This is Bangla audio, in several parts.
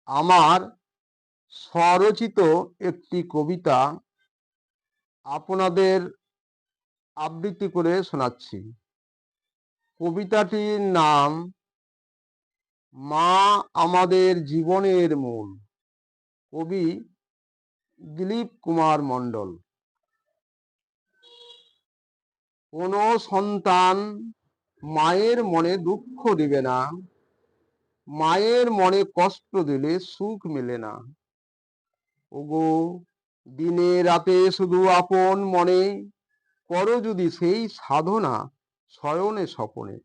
আমার স্বরচিত একটি কবিতা আপনাদের আবৃত্তি করে শোনাচ্ছি। কবিতাটির নাম মা আমাদের জীবনের মূল। কবি দিলীপ কুমার মণ্ডল। কোনো সন্তান মায়ের মনে দুঃখ দিবে না, মায়ের মনে কষ্ট দিলে সুখ মেলে না। ওগো দিনে রাতে শুধু আপন মনে করো যদি সেই সাধনা শয়নে স্বপনে।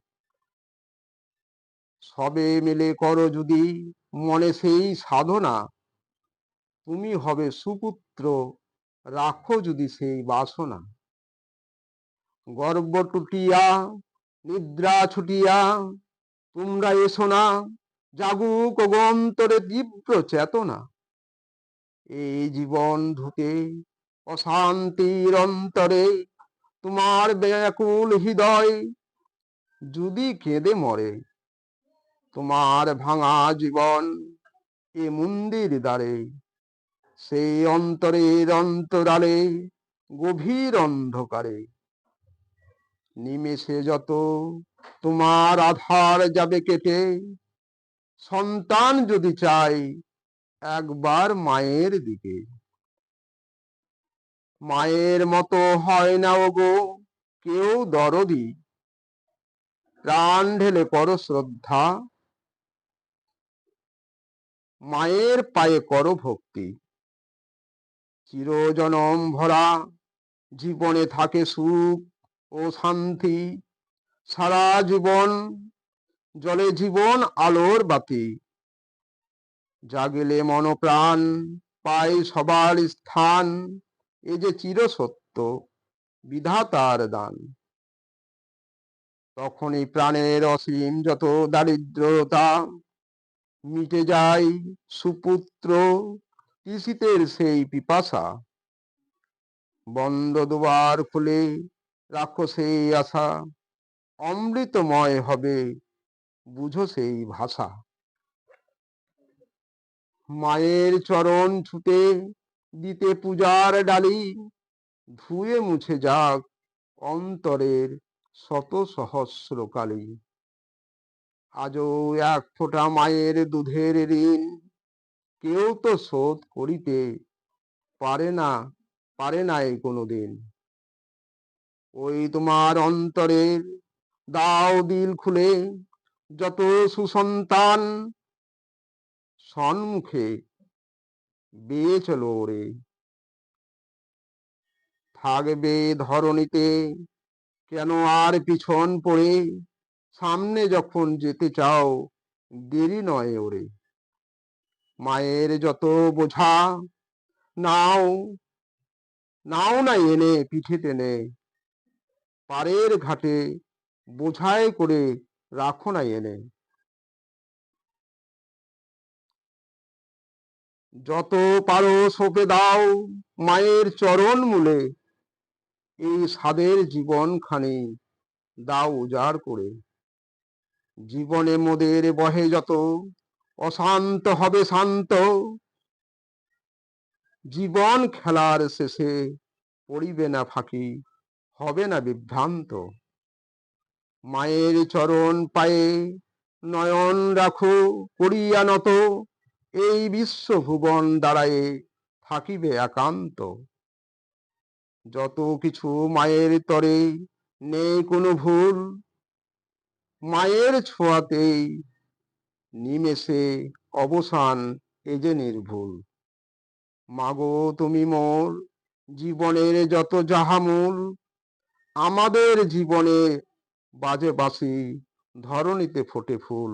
সবে মিলে করো যদি মনে সেই সাধনা, তুমি হবে সুপুত্র, রাখো যদি সেই বাসনা। গর্ব টুটিয়া নিদ্রা ছুটিয়া তোমরা এসো না, জাগুক অন্তরে তীব্র চেতনা। এই জীবন ধুতে অশান্তির অন্তরে তোমার ব্যাকুল হৃদয় যদি কেঁদে মরে। তোমার ভাঙা জীবন এ মন্দির দ্বারে, সেই অন্তরের অন্তরালে গভীর অন্ধকারে। নিমেষে যত তোমার আধার যাবে কেটে, সন্তান যদি চাই একবার মায়ের দিকে। মায়ের মতো হয় না ওগো কেউ দরদি, প্রাণ ঢেলে করো শ্রদ্ধা, মায়ের পায়ে করো ভক্তি। চিরজনম ভরা জীবনে থাকে সুখ ও শান্তি, সারা জীবন জলে জীবন আলোর বাতি। জাগিলে মন প্রাণ পায় সবার স্থান, এ যে চির সত্য বিধাতার দান। তখনই প্রাণের অসীম যত দারিদ্রতা মিটে যায় সুপুত্র তিসিতের সেই পিপাসা। বন্ধ দুয়ার খুলে রাখো সেই আশা, অমৃতময় হবে বুঝো সেই ভাষা। মায়ের চরণ ছুতে দিতে পূজার ডালি, ধুয়ে মুছে যাক অন্তরের শত সহস্র কালি। আজও এক ফোঁটা মায়ের দুধের ঋণ কেউ তো শোধ করিতে পারে নাই কোনোদিন। ওই তোমার অন্তরের দাও দিল খুলে, যত সুসন্তান সম্মুখে বেয়ে চলো রে। থাকবে ধরণীতে কেন আর পিছন পড়ে, সামনে যখন যেতে চাও দেরি নয় ওরে। মায়ের যত বোঝা নাও নাও না এনে পিঠে টেনে, পারের ঘাটে বোঝাই করে রাখো না এনে। যত পারো সঁপে দাও মায়ের চরণ মূলে, এই সাদের জীবন খানি দাও উজাড় করে। জীবনে মোদের বহে যত অশান্ত হবে শান্ত, জীবন খেলার শেষে পড়িবে না ফাঁকি, হবে না বিভ্রান্ত। মায়ের চরণ পায়ে নয়ন রাখো করিয়া নত, এই বিশ্ব ভুবন দাঁড়ায়ে থাকিবে একান্ত। যত কিছু মায়ের তরে নেই কোনো ভুল, মায়ের ছোঁয়াতেই নিমেষে অবসান এ যে নির্ভুল। মাগো তুমি মোর জীবনের যত যাহা মূল, আমাদের জীবনে বাজে বাঁশি ধরণীতে ফোটে ফুল।